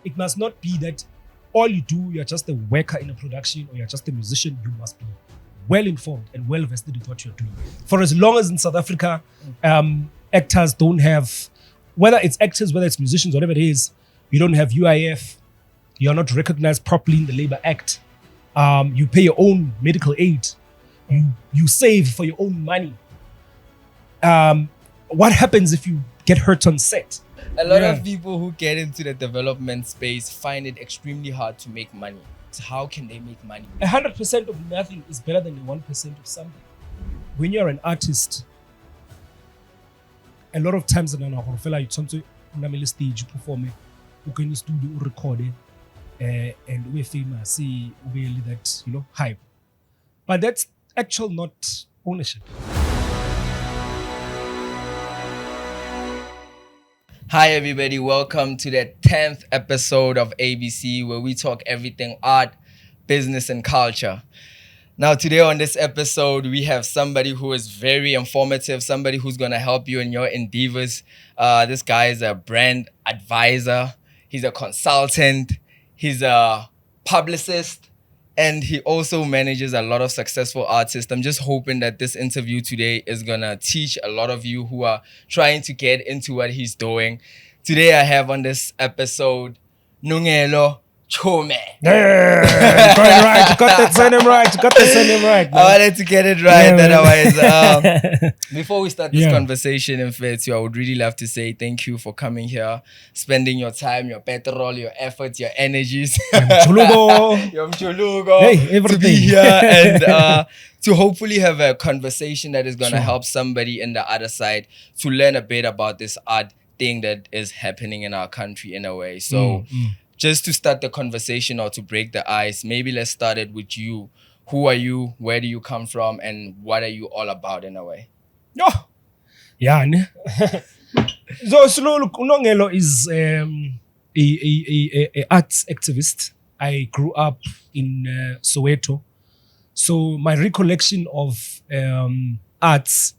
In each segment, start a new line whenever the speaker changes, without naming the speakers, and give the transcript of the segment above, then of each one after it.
It must not be that all you do, you're just a worker in a production or you're just a musician. You must be well informed and well vested in what you're doing. For as long as in South Africa, actors don't have, whether it's actors, whether it's musicians, whatever it is, you don't have UIF, you're not recognized properly in the Labor Act. You pay your own medical aid. You save for your own money. What happens if you get hurt on set?
A lot of people who get into the development space find it extremely hard to make money. So how can they make money?
100% of nothing is better than the 1% of something. When you're an artist, a lot of times you on stage, you perform, you go in the studio, you record, and we're famous, see that, hype. But that's actual not ownership.
Hi everybody, welcome to the 10th episode of ABC, where we talk everything art, business and culture. Now today on this episode, we have somebody who is very informative, somebody who's going to help you in your endeavors. This guy is a brand advisor, he's a consultant, he's a publicist, and he also manages a lot of successful artists. I'm just hoping that this interview today is going to teach a lot of you who are trying to get into what he's doing. Today I have on this episode, Nongelo Chiume.
Yeah, right. You got that surname right.
I wanted to get it right. Otherwise, before we start this conversation, in fact, I would really love to say thank you for coming here, spending your time, your petrol, your efforts, your energies, your mchulugo, to be here and to hopefully have a conversation that is going to help somebody in the other side to learn a bit about this art thing that is happening in our country in a way. So just to start the conversation or to break the ice, maybe let's start it with you. Who are you? Where do you come from? And what are you all about in a way?
So Nongelo is a arts activist. I grew up in Soweto. So my recollection of arts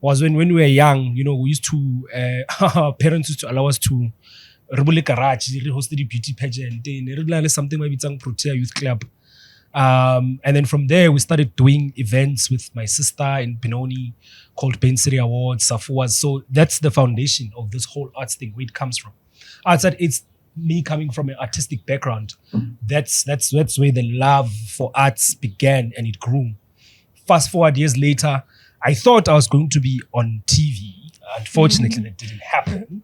was when we were young, we used to, our parents used to allow us to garage, hosted a beauty pageant, something like Protea Youth Club. And then from there, we started doing events with my sister in Benoni called Pensiri Awards, Safuas. So that's the foundation of this whole arts thing, where it comes from. Outside, it's me coming from an artistic background. That's where the love for arts began and it grew. Fast forward years later, I thought I was going to be on TV. Unfortunately, that didn't happen.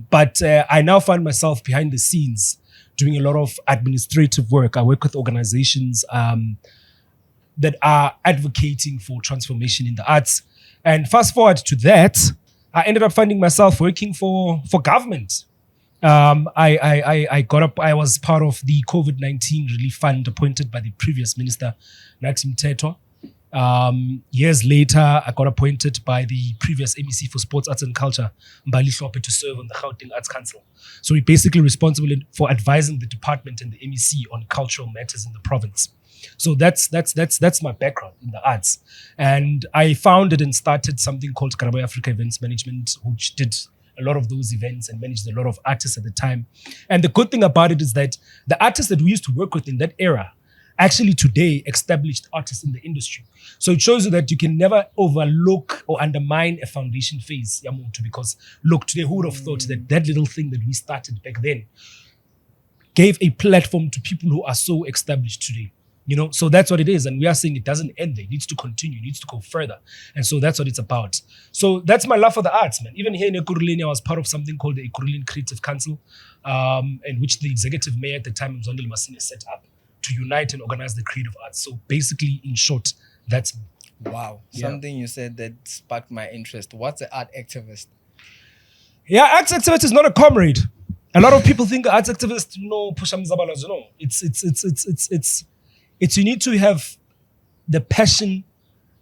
But I now find myself behind the scenes doing a lot of administrative work. I work with organizations that are advocating for transformation in the arts. And fast forward to that, I ended up finding myself working for government. I was part of the COVID-19 relief fund appointed by the previous minister, Nathi Mthethwa. Years later, I got appointed by the previous MEC for Sports, Arts and Culture, Mbali Hlope, to serve on the Gauteng Arts Council. So we're basically responsible for advising the department and the MEC on cultural matters in the province. So that's my background in the arts. And I founded and started something called Karabo Africa Events Management, which did a lot of those events and managed a lot of artists at the time. And the good thing about it is that the artists that we used to work with in that era actually today established artists in the industry. So it shows you that you can never overlook or undermine a foundation phase, Yamuntu, because look, today who would have thought that little thing that we started back then gave a platform to people who are so established today. So that's what it is. And we are saying it doesn't end there. It needs to continue. It needs to go further. And so that's what it's about. So that's my love for the arts, man. Even here in Ekurhuleni, I was part of something called the Ekurhuleni Creative Council, in which the executive mayor at the time, Nongelo Chiume, set up to unite and organize the creative arts. So basically, in short, that's me.
Wow. Something you said that sparked my interest. What's an art activist?
Yeah, arts activist is not a comrade. A lot of people think arts activist, push mzabalas. No, it's you need to have the passion,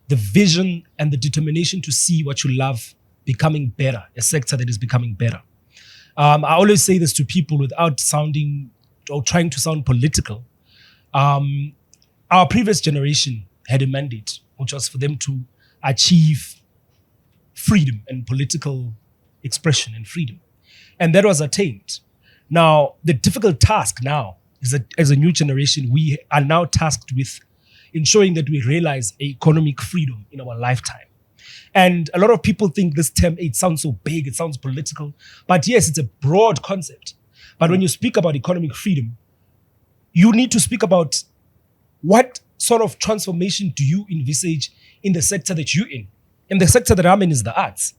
the vision, and the determination to see what you love becoming better, a sector that is becoming better. I always say this to people without sounding or trying to sound political. Our previous generation had a mandate, which was for them to achieve freedom and political expression and freedom. And that was attained. Now, the difficult task now is that as a new generation, we are now tasked with ensuring that we realize economic freedom in our lifetime. And a lot of people think this term, it sounds so big, it sounds political. But yes, it's a broad concept. But when you speak about economic freedom, you need to speak about what sort of transformation do you envisage in the sector that you're in? And the sector that I'm in is the arts.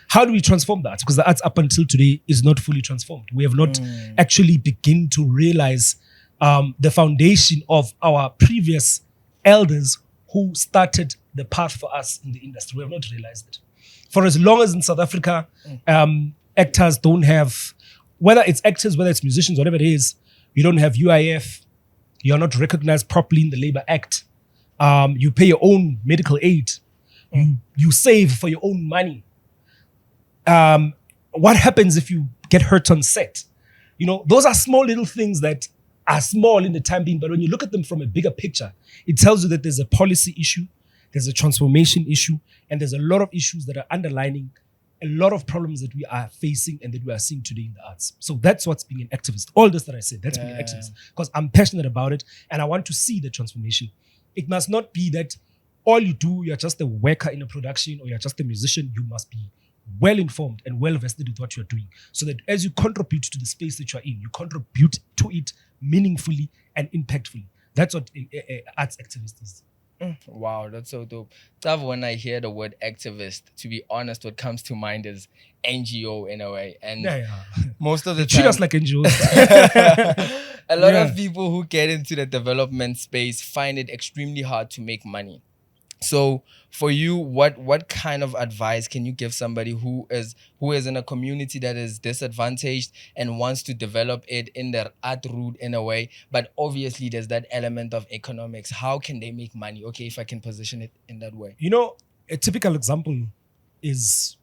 How do we transform that? Because the arts up until today is not fully transformed. We have not actually begin to realize the foundation of our previous elders who started the path for us in the industry. We have not realized it. For as long as in South Africa, actors don't have, whether it's actors, whether it's musicians, whatever it is, you don't have UIF, you're not recognized properly in the Labor Act, you pay your own medical aid, you save for your own money. What happens if you get hurt on set? You know, those are small little things that are small in the time being, but when you look at them from a bigger picture, it tells you that there's a policy issue, there's a transformation issue, and there's a lot of issues that are underlining a lot of problems that we are facing and that we are seeing today in the arts. So that's what's being an activist. All this that I said, that's being an activist. Because I'm passionate about it and I want to see the transformation. It must not be that all you do, you're just a worker in a production or you're just a musician. You must be well informed and well vested with what you're doing. So that as you contribute to the space that you're in, you contribute to it meaningfully and impactfully. That's what arts activist is.
Wow, that's so dope. Tav, when I hear the word activist, to be honest, what comes to mind is NGO in a way. And most of the time,
treat us like NGOs.
a lot of people who get into the development space find it extremely hard to make money. So for you, what kind of advice can you give somebody who is in a community that is disadvantaged and wants to develop it in their art route in a way, but obviously there's that element of economics. How can they make money? Okay, if I can position it in that way.
You know, a typical example is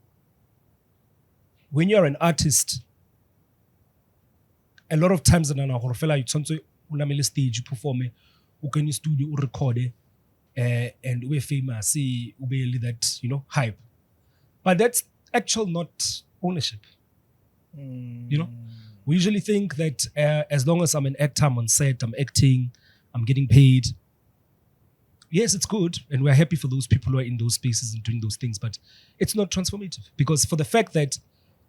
when you're an artist, a lot of times in a stage, you perform, you can studio, you record, and we're famous, that, you know, hype. But that's actual not ownership. You know, we usually think that as long as I'm an actor, I'm on set, I'm acting, I'm getting paid. Yes, it's good. And we're happy for those people who are in those spaces and doing those things, but it's not transformative. Because for the fact that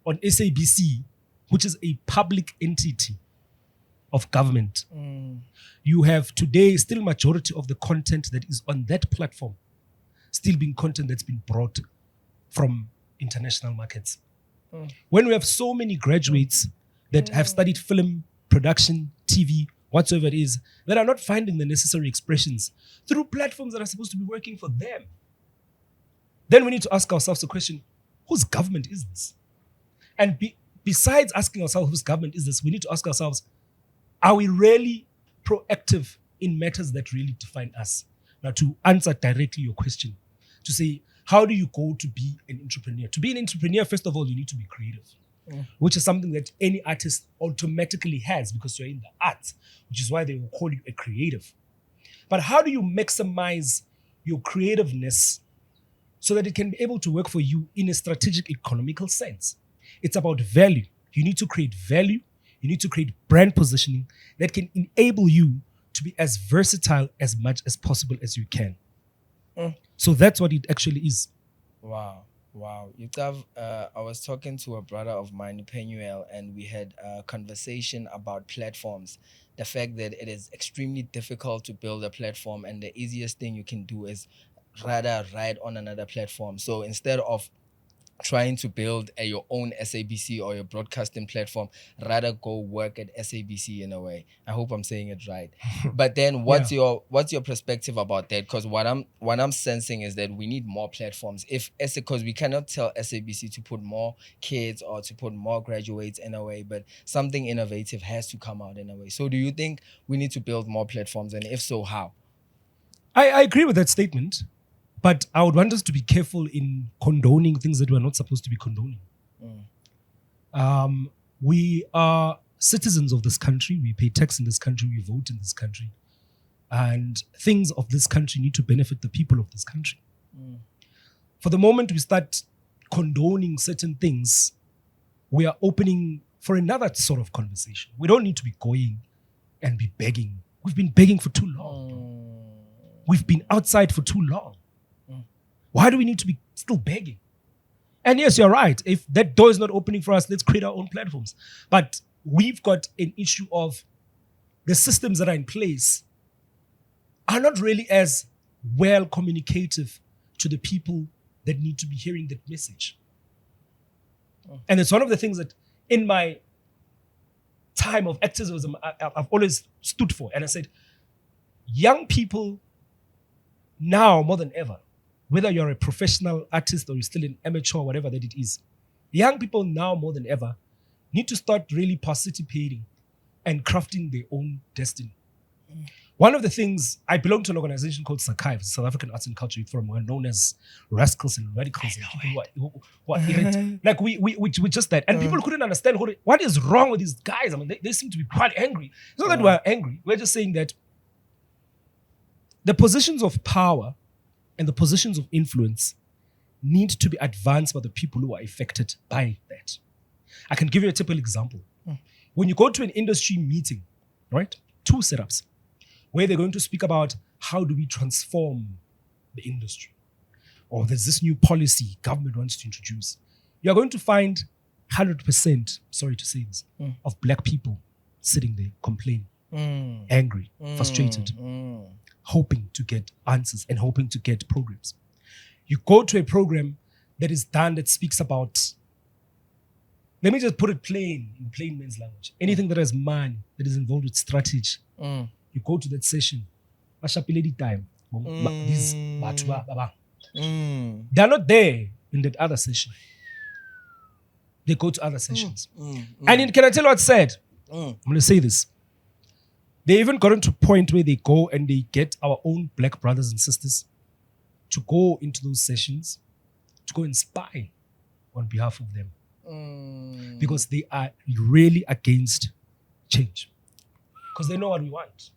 on SABC, which is a public entity of government, you have today still majority of the content that is on that platform still being content that's been brought from international markets. When we have so many graduates that have studied film, production, TV, whatsoever it is, that are not finding the necessary expressions through platforms that are supposed to be working for them, then we need to ask ourselves the question, whose government is this? And besides asking ourselves whose government is this, we need to ask ourselves, are we really proactive in matters that really define us? Now, to answer directly your question, to say, how do you go to be an entrepreneur? To be an entrepreneur, first of all, you need to be creative, which is something that any artist automatically has because you're in the arts, which is why they will call you a creative. But how do you maximize your creativeness so that it can be able to work for you in a strategic economical sense? It's about value. You need to create value. You need to create brand positioning that can enable you to be as versatile as much as possible as you can. So that's what it actually is.
Wow. I was talking to a brother of mine, Penuel, and we had a conversation about platforms. The fact that it is extremely difficult to build a platform, and the easiest thing you can do is rather ride on another platform. So instead of trying to build your own SABC or your broadcasting platform, rather go work at SABC in a way. I hope I'm saying it right. But then what's your perspective about that? Because what I'm sensing is that we need more platforms. Because we cannot tell SABC to put more kids or to put more graduates in a way, but something innovative has to come out in a way. So do you think we need to build more platforms? And if so, how?
I agree with that statement. But I would want us to be careful in condoning things that we're not supposed to be condoning. We are citizens of this country. We pay tax in this country. We vote in this country. And things of this country need to benefit the people of this country. For the moment we start condoning certain things, we are opening for another sort of conversation. We don't need to be going and be begging. We've been begging for too long. We've been outside for too long. Why do we need to be still begging? And yes, you're right. If that door is not opening for us, let's create our own platforms. But we've got an issue of the systems that are in place are not really as well communicative to the people that need to be hearing that message. And it's one of the things that in my time of activism, I've always stood for. And I said, young people now more than ever, whether you're a professional artist or you're still an amateur, whatever that it is, young people now more than ever need to start really participating and crafting their own destiny. One of the things, I belong to an organization called SACAI, South African Arts and Culture Youth Forum. We're known as rascals and radicals and people who are irritated. Like we just that. And people couldn't understand what is wrong with these guys. I mean, they seem to be quite angry. It's not that we're angry. We're just saying that the positions of power and the positions of influence need to be advanced by the people who are affected by that. I can give you a typical example. When you go to an industry meeting, right? 2 setups where they're going to speak about how do we transform the industry, or there's this new policy government wants to introduce. You're going to find 100%, sorry to say this, of black people sitting there complaining, angry, frustrated, hoping to get answers and hoping to get programs. You go to a program that is done that speaks about, let me just put it in plain man's language, anything that has money, that is involved with strategy. You go to that session, time. They're not there in that other session. They go to other sessions. And can I tell you what's sad? I'm going to say this. They even got into a point where they go and they get our own black brothers and sisters to go into those sessions, to go and spy on behalf of them. Because they are really against change. Because they know what we want.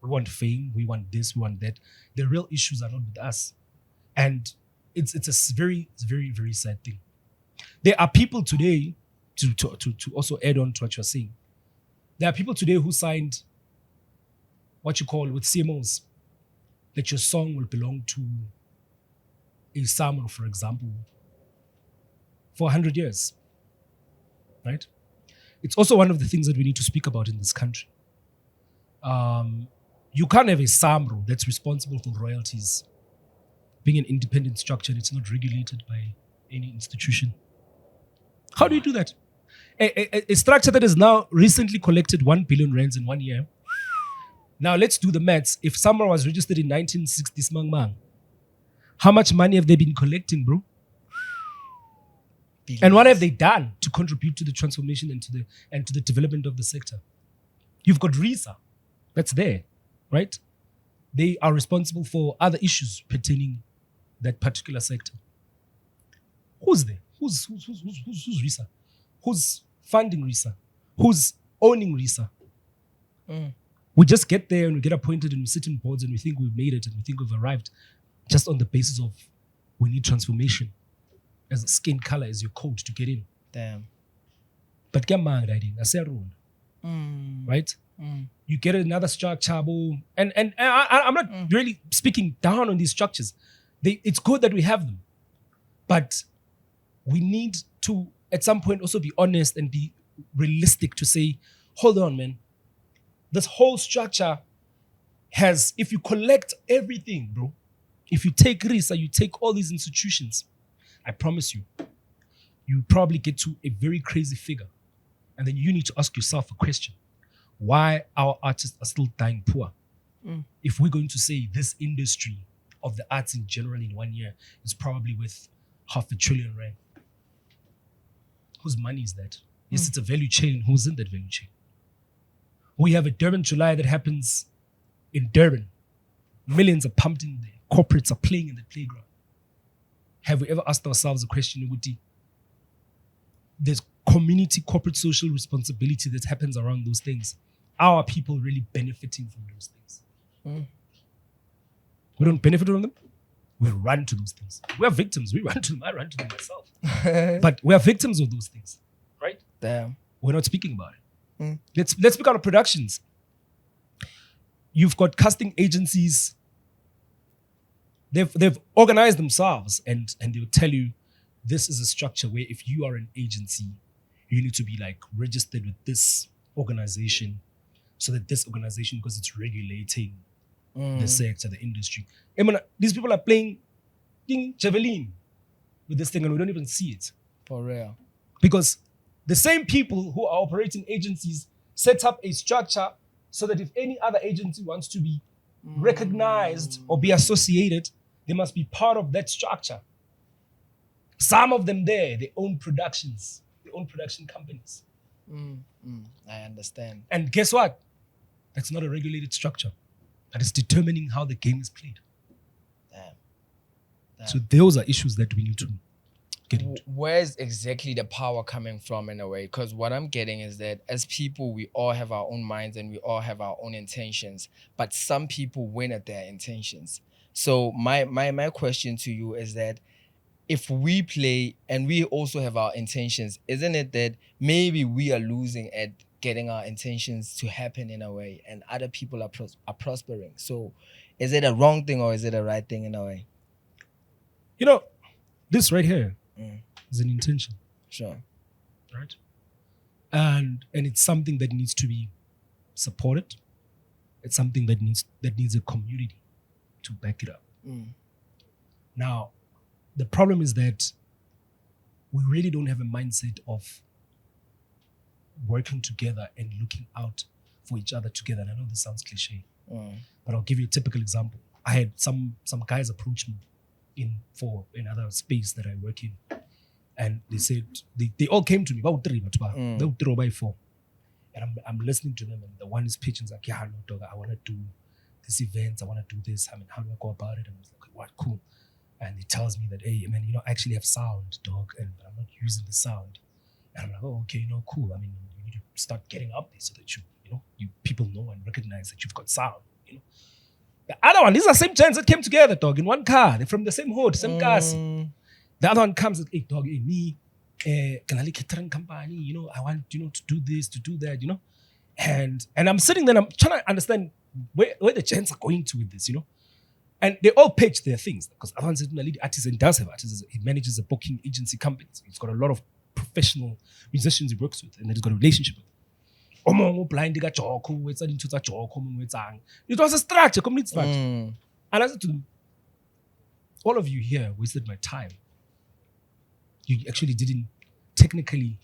We want fame, we want this, we want that. The real issues are not with us. And it's a very, very sad thing. There are people today, to also add on to what you're saying, there are people today who signed what you call with CMOs, that your song will belong to a SAMRO, for example, for 100 years, right? It's also one of the things that we need to speak about in this country. You can't have a SAMRO that's responsible for royalties, being an independent structure, and it's not regulated by any institution. How do you do that? A structure that has now recently collected 1 billion rands in 1 year. Now let's do the maths. If SAMRO was registered in 1960s, how much money have they been collecting, bro? Billions. And what have they done to contribute to the transformation and to the development of the sector? You've got RISA, that's there, right? They are responsible for other issues pertaining that particular sector. Who's there? Who's RISA? Who's funding RISA? Who's owning RISA? We just get there and we get appointed and we sit in boards and we think we've made it and we think we've arrived just on the basis of we need transformation. As a skin color as your code to get in.
Damn.
But get mad, right? You get another structure, and I'm not really speaking down on these structures. It's good that we have them, but we need to at some point also be honest and be realistic to say, hold on, man. This whole structure has, if you collect everything, bro, if you take RISA, you take all these institutions, I promise you probably get to a very crazy figure. And then you need to ask yourself a question. Why our artists are still dying poor? If we're going to say this industry of the arts in general in 1 year is probably worth R500 billion. Whose money is that? Yes, it's a value chain. Who's in that value chain? We have a Durban July that happens in Durban. Millions are pumped in there. Corporates are playing in the playground. Have we ever asked ourselves the question, Uguti, there's community, corporate, social responsibility that happens around those things. Are our people really benefiting from those things? We don't benefit from them. We run to those things. We are victims. We run to them. I run to them myself. But we are victims of those things, right?
Damn.
We're not speaking about it. Let's speak out of productions. You've got casting agencies. They've organized themselves and they'll tell you this is a structure where if you are an agency, you need to be like registered with this organization so that this organization, because it's regulating the sector, the industry. I mean, these people are playing javelin with this thing and we don't even see it.
For real.
Because the same people who are operating agencies set up a structure so that if any other agency wants to be recognized or be associated, they must be part of that structure. Some of them they own productions, they own production companies.
I understand.
And guess what? That's not a regulated structure. That is determining how the game is played. Damn. So those are issues that we need to get into.
Where's exactly the power coming from in a way? Because what I'm getting is that as people, we all have our own minds and we all have our own intentions, but some people win at their intentions. So my question to you is that if we play and we also have our intentions, isn't it that maybe we are losing at getting our intentions to happen in a way and other people are prospering? So is it a wrong thing or is it a right thing in a way?
You know, this right here is an intention.
Sure.
Right? And it's something that needs to be supported. It's something that needs a community to back it up. Now, the problem is that we really don't have a mindset of working together and looking out for each other together. And I know this sounds cliche, but I'll give you a typical example. I had some guys approach me for another space that I work in, and they said they all came to me about 3 by 4, and I'm listening to them, and the one is pitching like, yeah, no dog, I want to do this event, I want to do this. I mean, how do I go about it? And I was like, what, cool. And he tells me that, hey, man, I actually have sound, dog, and I'm not using the sound. And I'm like, oh, okay, cool. I mean, you need to start getting up there so that you people know and recognize that you've got sound. The other one, these are same gents that came together, dog, in one car. They're from the same hood, same cars. The other one comes like, hey, dog, hey, me, Kanali catering company, I want, to do this, to do that, And I'm sitting there and I'm trying to understand where the gents are going to with this, And they all pitch their things because Avan said, lead artisan does have artists. He manages a booking agency company. So he's got a lot of professional musicians he works with, and then he's got a relationship with. It was a structure, complete structure. And I said to them, all of you here wasted my time. You actually didn't technically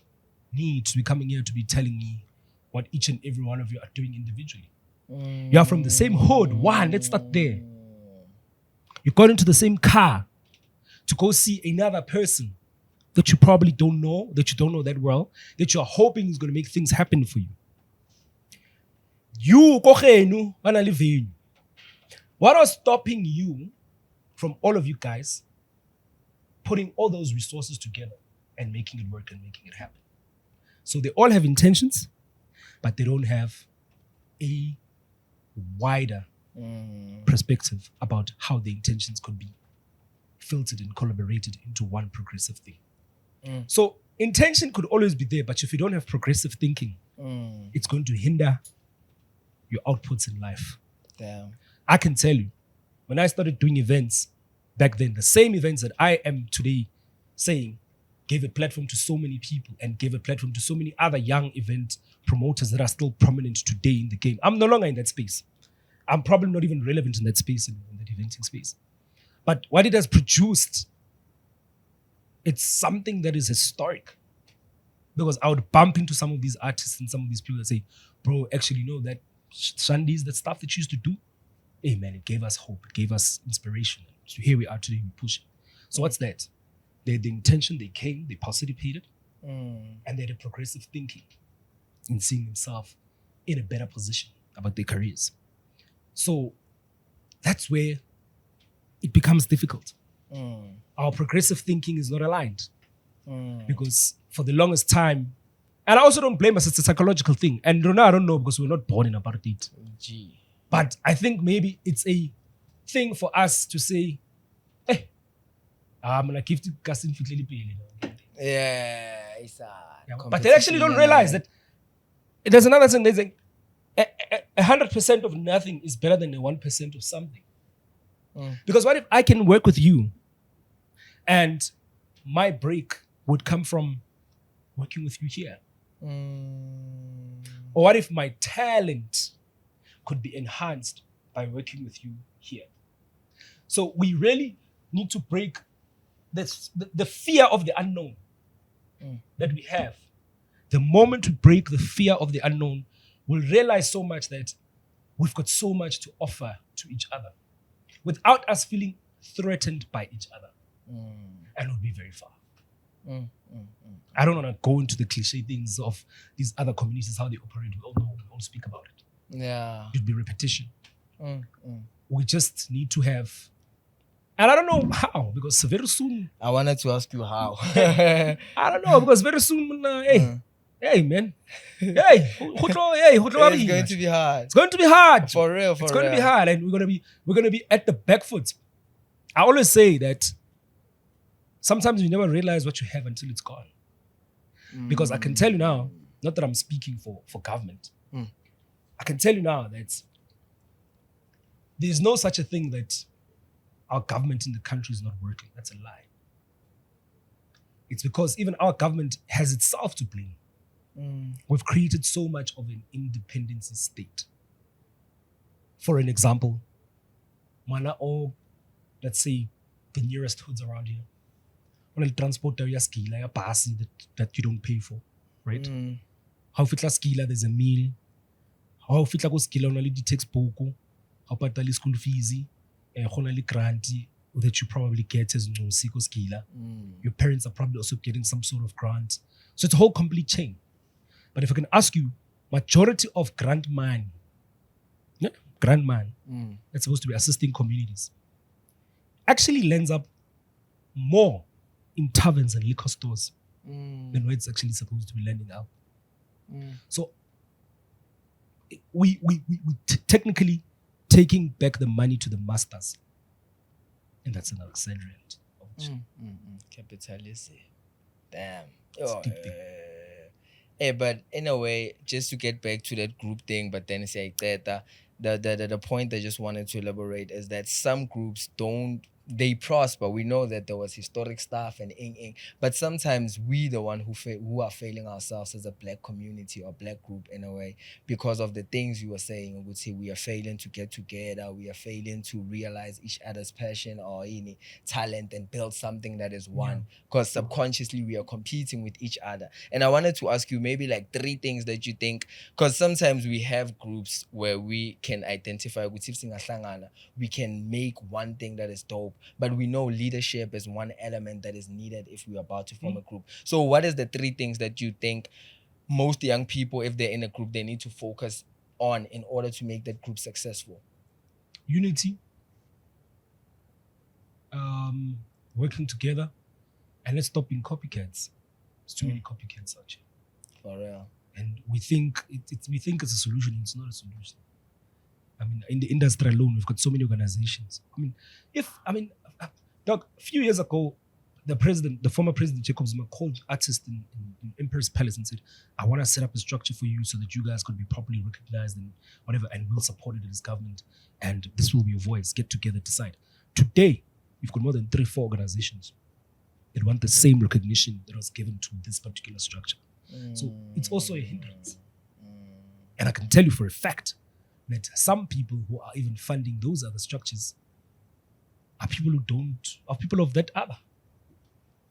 need to be coming here to be telling me what each and every one of you are doing individually. You are from the same hood. One, let's start there. You got into the same car to go see another person that you probably don't know, that you don't know that well, that you're hoping is going to make things happen for you. What was stopping you from all of you guys putting all those resources together and making it work and making it happen? So they all have intentions, but they don't have a wider perspective about how the intentions could be filtered and collaborated into one progressive thing. So intention could always be there, but if you don't have progressive thinking, it's going to hinder your outputs in life.
Damn.
I can tell you, when I started doing events back then, the same events that I am today saying gave a platform to so many people and gave a platform to so many other young event promoters that are still prominent today in the game. I'm no longer in that space. I'm probably not even relevant in that space, in that eventing space. But what it has produced, it's something that is historic. Because I would bump into some of these artists and some of these people that say, bro, actually, that Shandi's, that stuff that you used to do, hey man, it gave us hope, it gave us inspiration. So here we are today, we push it. So what's that? They had the intention, they came, they participated, and they had a progressive thinking in seeing themselves in a better position about their careers. So that's where it becomes difficult. Our progressive thinking is not aligned. Because for the longest time, and I also don't blame us, it's a psychological thing. And I don't know because we're not born in apartheid. But I think maybe it's a thing for us to say, hey, I'm going to give to Kasin Fitlili.
Yeah, it's
But they actually don't realize that there's another thing. There's 100% of nothing is better than a 1% of something. Because what if I can work with you and my break would come from working with you here? Or what if my talent could be enhanced by working with you here? So we really need to break the fear of the unknown that we have. The moment we break the fear of the unknown, we'll realize so much that we've got so much to offer to each other without us feeling threatened by each other. And we'll be very far. I don't want to go into the cliche things of these other communities, how they operate. We all know, we all speak about it.
Yeah.
It'd be repetition. We just need to have, and I don't know how, because very soon.
I wanted to ask you how.
I don't know, because very soon, hey man, hey, it's
going to be hard.
It's going to be hard.
For real,
it's going to be hard, and we're gonna be at the back foot. I always say that sometimes you never realize what you have until it's gone. Because I can tell you now, not that I'm speaking for government, I can tell you now that there's no such a thing that our government in the country is not working. That's a lie. It's because even our government has itself to blame. We've created so much of an independence state. For an example, Mana or let's say the nearest hoods around here. On the transport there is skila, a pass that you don't pay for, right? How fitla skila, there's a meal. How fitla go skila on the textbook, how patali school fees, honali grant that you probably get as no skila. Your parents are probably also getting some sort of grant. So it's a whole complete chain. But if I can ask you, majority of grant man that's supposed to be assisting communities actually lands up more in taverns and liquor stores than where it's actually supposed to be landing out. So we technically taking back the money to the masters, and that's an accelerant.
Capitalism. Damn. But in a way, just to get back to that group thing, but then say that the point I just wanted to elaborate is that some groups they prosper. We know that there was historic stuff and but sometimes we the one who are failing ourselves as a black community or black group in a way because of the things you were saying. I would say we are failing to get together, we are failing to realize each other's passion or any talent and build something that is one, because subconsciously we are competing with each other. And I wanted to ask you maybe like 3 things that you think, because sometimes we have groups where we can identify with we can make one thing that is dope. But we know leadership is one element that is needed if we're about to form a group. So what is the 3 things that you think most young people, if they're in a group, they need to focus on in order to make that group successful?
Unity, working together, and let's stop being copycats. There's too many copycats out here.
For real.
And we think it's a solution. It's not a solution. I mean, in the industry alone, we've got so many organizations. Doc, a few years ago, the former president Jacob Zuma called artists in Emperor's Palace and said, I want to set up a structure for you so that you guys could be properly recognized and whatever, and we'll support it in this government. And this will be your voice. Get together, decide. Today, we've got more than 3-4 organizations that want the same recognition that was given to this particular structure. So it's also a hindrance. And I can tell you for a fact that some people who are even funding those other structures are people people of that other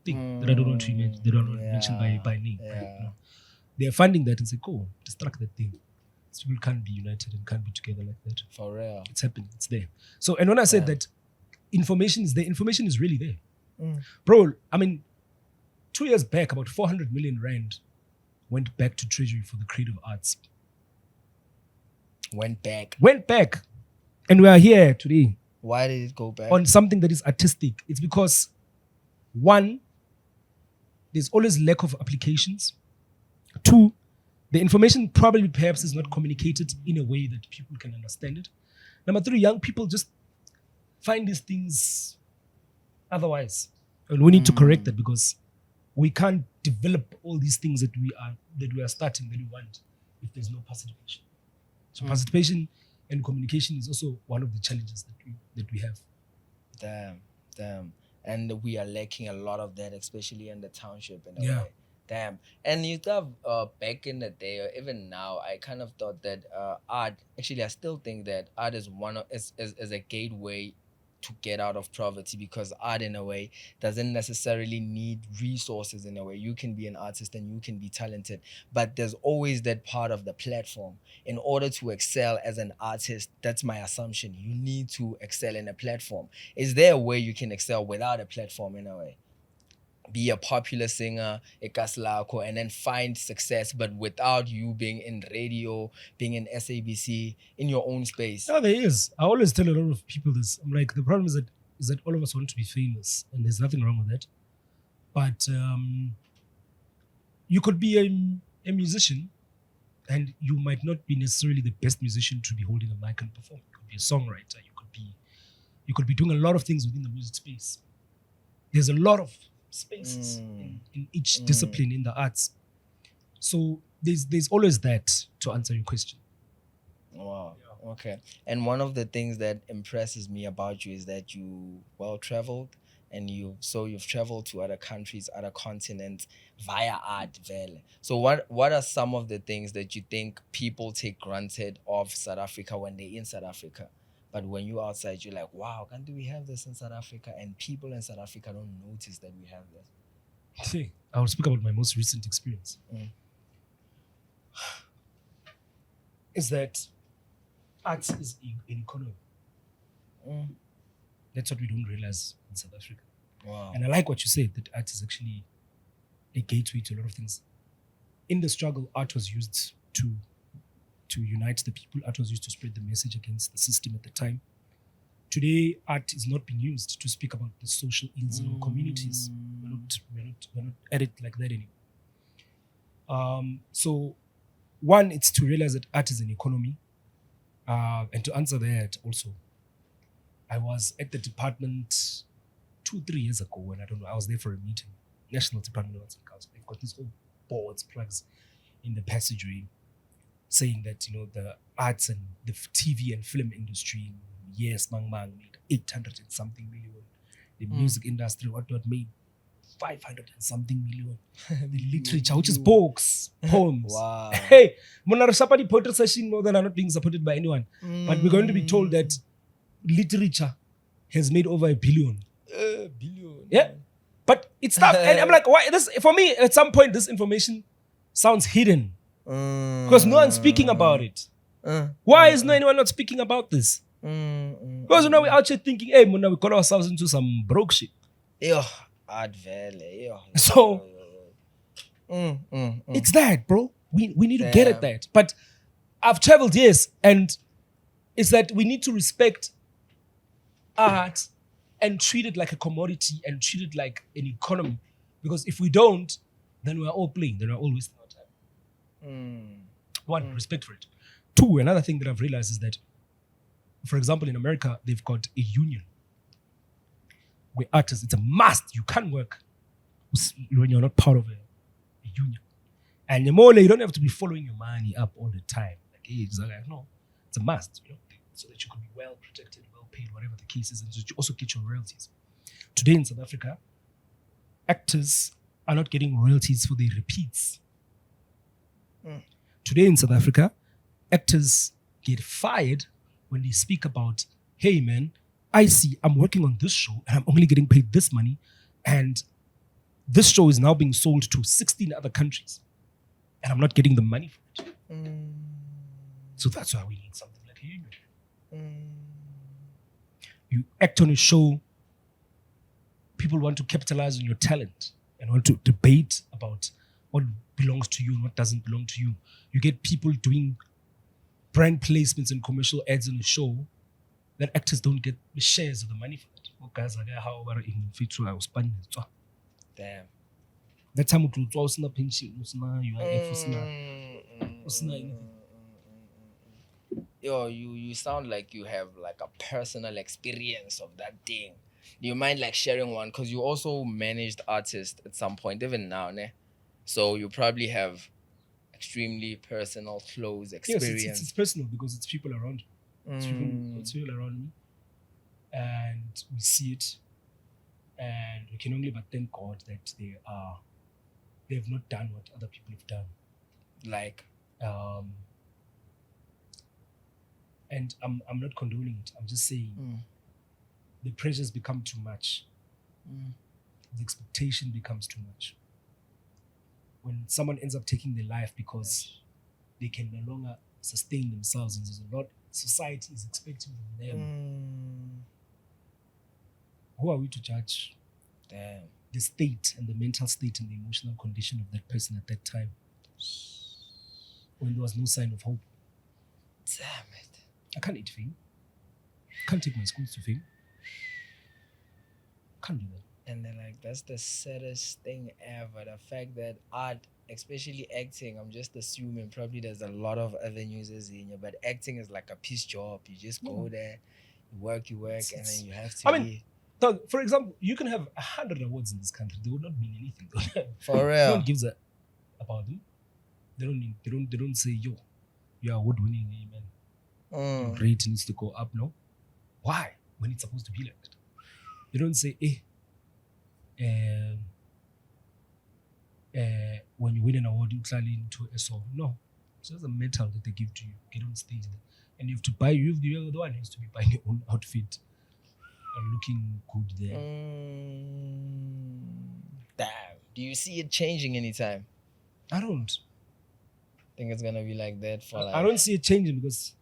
thing that I don't want to mention. They don't want to mention by name.
Yeah.
Right? You know? They are funding that and say, "Go distract that thing." These people can't be united and can't be together like that.
For real,
it's happening. It's there. So, and when I said that information is there, information is really there, bro. I mean, 2 years back, about 400 million rand went back to Treasury for the creative arts. Went back. And we are here today.
Why did it go back?
On something that is artistic. It's because, one, there's always lack of applications. 2, the information probably perhaps is not communicated in a way that people can understand it. Number 3, young people just find these things otherwise. And we need to correct that because we can't develop all these things that we are starting that we want if there's no participation. So participation and communication is also one of the challenges that we have.
Damn. And we are lacking a lot of that, especially in the township in a
Yeah.
way. Damn. And you thought back in the day, or even now, I kind of thought that art, actually I still think that art is is a gateway to get out of poverty, because art in a way doesn't necessarily need resources. In a way, you can be an artist and you can be talented, but there's always that part of the platform. In order to excel as an artist, that's my assumption, you need to excel in a platform. Is there a way you can excel without a platform in a way? Be a popular singer, and then find success, but without you being in radio, being in SABC, in your own space.
Yeah, there is. I always tell a lot of people this. I'm like, the problem is that all of us want to be famous, and there's nothing wrong with that. But you could be a musician, and you might not be necessarily the best musician to be holding a mic and perform. You could be a songwriter. You could be doing a lot of things within the music space. There's a lot of spaces in each discipline in the arts. So there's always that, to answer your question.
Wow. Yeah. Okay. And one of the things that impresses me about you is that you well-traveled, and you've traveled to other countries, other continents via art, vele. So what are some of the things that you think people take granted of South Africa when they're in South Africa? But when you're outside, you're like, wow, can't we have this in South Africa? And people in South Africa don't notice that we have this.
See, I will speak about my most recent experience. Is that arts is an economy. That's what we don't realize in South Africa.
Wow.
And I like what you said, that art is actually a gateway to a lot of things. In the struggle, art was used to unite the people. Art was used to spread the message against the system at the time. Today, art is not being used to speak about the social ills in our communities. We're not at it like that anymore. So, one, it's to realize that art is an economy. And to answer that also, I was at the department 2-3 years ago when I was there for a meeting. National Department of Arts and Culture. They've got these old boards, plugs in the passageway, saying that, the arts and the TV and film industry, yes, made 800 and something million. The music industry, what made 500 and something million. The literature, which is books, poems.
Wow.
Hey, Monarashapadi poetry session more than are not being supported by anyone. But we're going to be told that literature has made over $1 billion.
Billion.
Yeah. But it's tough. And I'm like, why? This, for me, at some point, this information sounds hidden. Because no one's speaking about it. Why is no anyone not speaking about this? Because we're out here thinking, hey, we got ourselves into some broke shit. So it's that, bro. We need to get at that. But I've traveled, yes, and it's that we need to respect art and treat it like a commodity and treat it like an economy. Because if we don't, then we're all playing. Then we're all wasting our time. One, respect for it. Two, another thing that I've realized is that, for example, in America, they've got a union where artists, it's a must. You can't work when you're not part of a union. And the more, you don't have to be following your money up all the time. Like, hey, no, it's a must, so that you can be well protected, well paid, whatever the case is, and so you also get your royalties. Today in South Africa, actors are not getting royalties for their repeats. Today in South Africa, actors get fired when they speak about, hey man, I see I'm working on this show and I'm only getting paid this money, and this show is now being sold to 16 other countries and I'm not getting the money for it. So that's why we need something like a union. You act on a show, people want to capitalize on your talent and want to debate about what belongs to you and what doesn't belong to you. You get people doing brand placements and commercial ads on a show that actors don't get the shares of the money for it. Guys are there, however, in feature I was spending.
Damn.
That time it was not pension,
Yo, you sound like you have like a personal experience of that thing. Do you mind like sharing one? Because you also managed artists at some point, even now, ne? So you probably have extremely personal, close
Yes,
experience.
it's personal because it's people around me. It's people around me. And we see it. And we can only but thank God that they've not done what other people have done.
Like,
and I'm not condoning it. I'm just saying the pressures become too much. The expectation becomes too much. When someone ends up taking their life because they can no longer sustain themselves, and there's a lot society is expecting from them. Who are we to judge?
damn.
The state and the mental state and the emotional condition of that person at that time, when there was no sign of hope.
Damn it.
I can't eat fame. Can't take my schools to fame. Can't do that.
And then, like, that's the saddest thing ever. The fact that art, especially acting, I'm just assuming probably there's a lot of avenues as in you, but acting is like a piece job. You just go there, you work, and then you have to leave.
So, for example, you can have 100 awards in this country. They would not mean anything.
For real.
No one gives a about them. They don't say, yo, you're award-winning, man. Your rate needs to go up, no? Why? When it's supposed to be like that. They don't say, when you win an award, you clearly into a song. No. It's just a medal that they give to you. Get on stage there. And you have to buy, you're the one who has to be buying your own outfit and looking good there.
Damn. Do you see it changing anytime?
I don't.
Think it's gonna be like that for life.
I don't see it changing because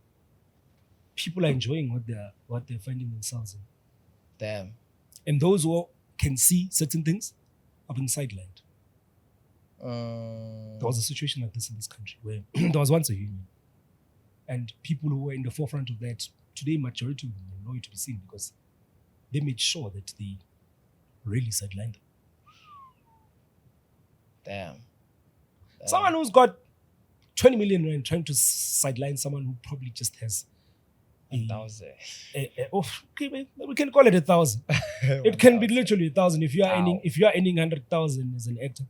people are enjoying what they're finding themselves in.
Damn.
And those who can see certain things are being sidelined. There was a situation like this in this country where there was once a union, and people who were in the forefront of that, today majority of them are nowhere to be seen because they made sure that they really sidelined them.
Damn.
Someone who's got 20 million rand trying to sideline someone who probably just has
1,000.
Okay, we can call it 1,000. It can be literally 1,000 if you are earning 100,000 as an actor,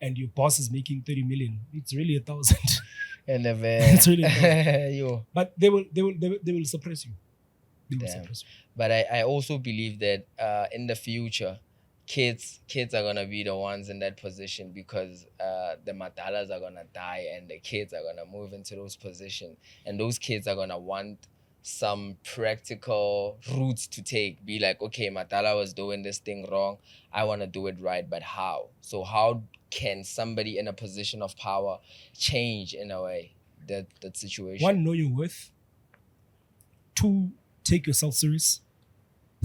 and your boss is making 30 million. It's really 1,000. It's really 1,000. But they will suppress you. They will suppress you.
But I also believe that in the future, kids are gonna be the ones in that position because the madalas are gonna die and the kids are gonna move into those positions, and those kids are gonna want some practical routes to take. Be like, okay, Matala was doing this thing wrong. I want to do it right, but how? So how can somebody in a position of power change in a way that situation?
1, know your worth. 2, take yourself serious.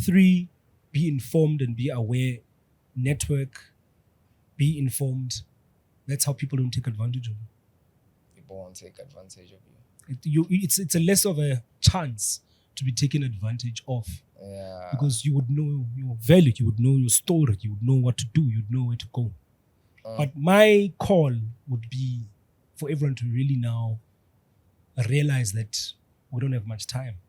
3, be informed and be aware. Network, be informed. That's how people don't take advantage of you.
People won't take advantage of you.
It's a less of a chance to be taken advantage of.
Yeah.
Because you would know your value, you would know your story, you would know what to do, you'd know where to go. But my call would be for everyone to really now realize that we don't have much time.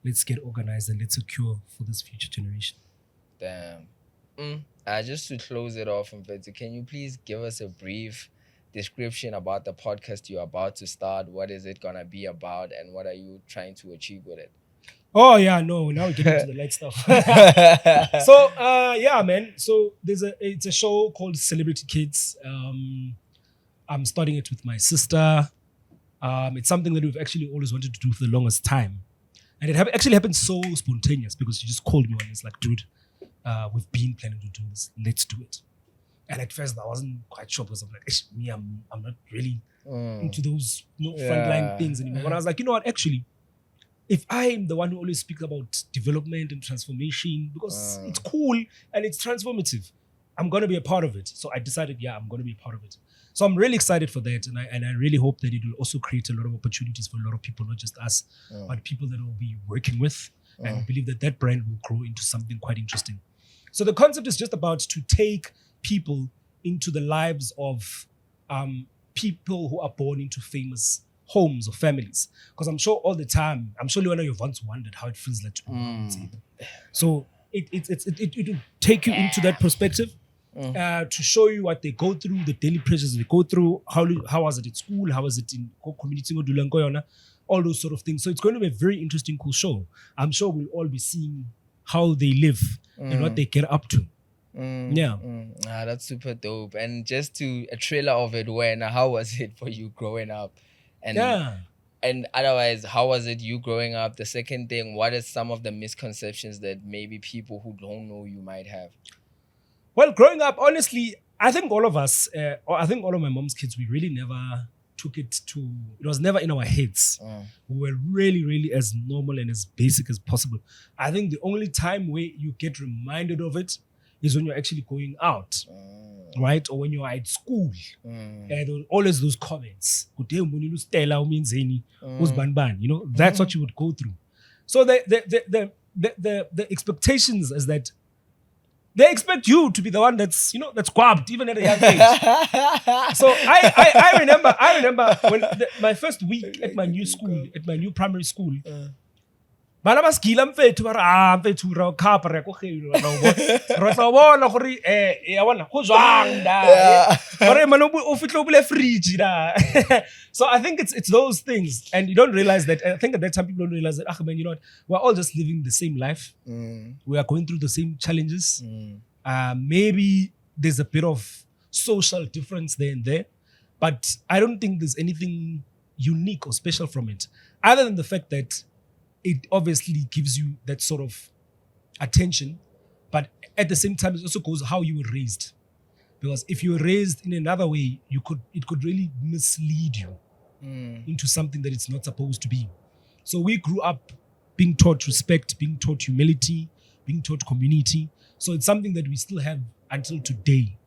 Let's get organized and let's secure for this future generation.
Damn. Just to close it off, Mfethu, can you please give us a brief description about the podcast you're about to start? What is it gonna be about, and what are you trying to achieve with it?
Oh yeah, no, now we're getting into the light stuff. So yeah, man. So it's a show called Celebrity Kids. I'm starting it with my sister. It's something that we've actually always wanted to do for the longest time, and it actually happened so spontaneous because she just called me and it's like, dude, we've been planning to do this. Let's do it. And at first I wasn't quite sure because I'm like, I'm not really into those frontline things anymore. When I was like, you know what, actually, if I'm the one who always speaks about development and transformation, because it's cool and it's transformative, I'm going to be a part of it. So I decided, I'm going to be a part of it. So I'm really excited for that. And I really hope that it will also create a lot of opportunities for a lot of people, not just us, but people that we'll be working with. And I believe that brand will grow into something quite interesting. So the concept is just about to take people into the lives of people who are born into famous homes or families. Because I'm sure all the time, I'm sure Leona, you've once wondered how it feels like to be born. So it will take you into that perspective to show you what they go through, the daily pressures they go through, how was it at school, how was it in community, all those sort of things. So it's going to be a very interesting, cool show. I'm sure we'll all be seeing how they live and what they get up to.
That's super dope. And just to a trailer of it, how was it for you growing up? And otherwise, how was it you growing up? The second thing, what are some of the misconceptions that maybe people who don't know you might have?
Well, growing up, honestly, I think all of us, or I think all of my mom's kids, we really never took it to, it was never in our heads. We were really, really as normal and as basic as possible. I think the only time where you get reminded of it is when you're actually going out, right? Or when you're at school. There were always those comments. You know, that's what you would go through. So the expectations is that they expect you to be the one that's, you know, that's grabbed even at a young age. So I remember when my first week at my new school, at my new primary school, bana ba skila mfethu ba ra mfethu ra khapa ra go khelo ra tla bona gore ya bona go zwang da gore mano o fitlo bule fridge da. So I think it's those things, and you don't realize that. I think at that time people don't realize that, man, you know what, we're all just living the same life. We are going through the same challenges. Maybe there's a bit of social difference there and there, but I don't think there's anything unique or special from it, other than the fact that it obviously gives you that sort of attention, but at the same time, it also goes how you were raised. Because if you were raised in another way, it could really mislead you into something that it's not supposed to be. So we grew up being taught respect, being taught humility, being taught community. So it's something that we still have until today.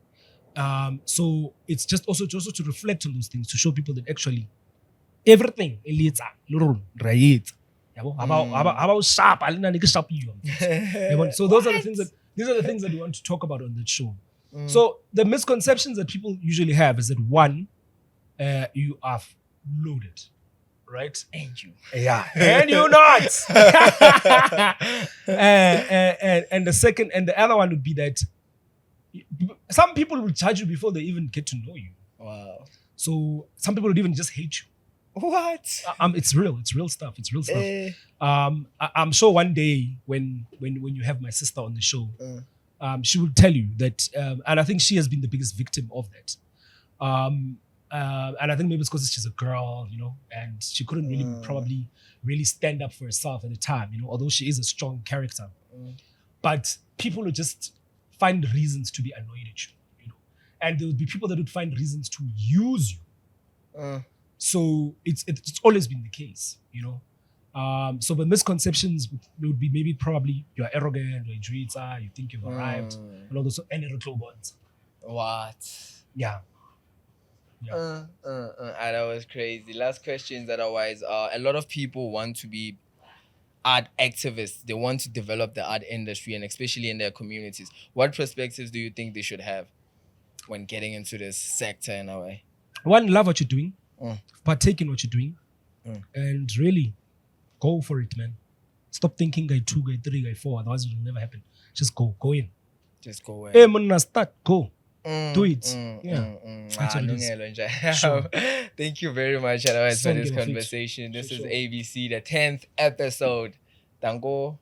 So it's just also to reflect on those things, to show people that actually everything right. About sharp, so those are the things these are the things that we want to talk about on that show. So the misconceptions that people usually have is that, one, you are loaded, right?
And you,
and you not. And the second, and the other one would be that some people will judge you before they even get to know you.
Wow.
So some people would even just hate you.
What?
It's real stuff. It's real stuff. I'm sure one day when you have my sister on the show, she will tell you that, and I think she has been the biggest victim of that. And I think maybe it's because she's a girl, you know, and she couldn't really stand up for herself at the time, you know, although she is a strong character. But people would just find reasons to be annoyed at you know, and there would be people that would find reasons to use you. So it's always been the case, you know. So the misconceptions would be maybe probably you're arrogant, or you think you've arrived, and all those bonds.
What?
Yeah.
That was crazy. Last questions. Otherwise, a lot of people want to be art activists. They want to develop the art industry, and especially in their communities. What perspectives do you think they should have when getting into this sector in a way?
One, love what you're doing. Partake in what you're doing, and really go for it, man. Stop thinking guy 2, guy 3, guy 4, otherwise it will never happen. Just go in.
Just go in.
Hey, man, start, go. Do it.
Sure. Thank you very much, otherwise, for this conversation. This is ABC, the 10th episode. Dango.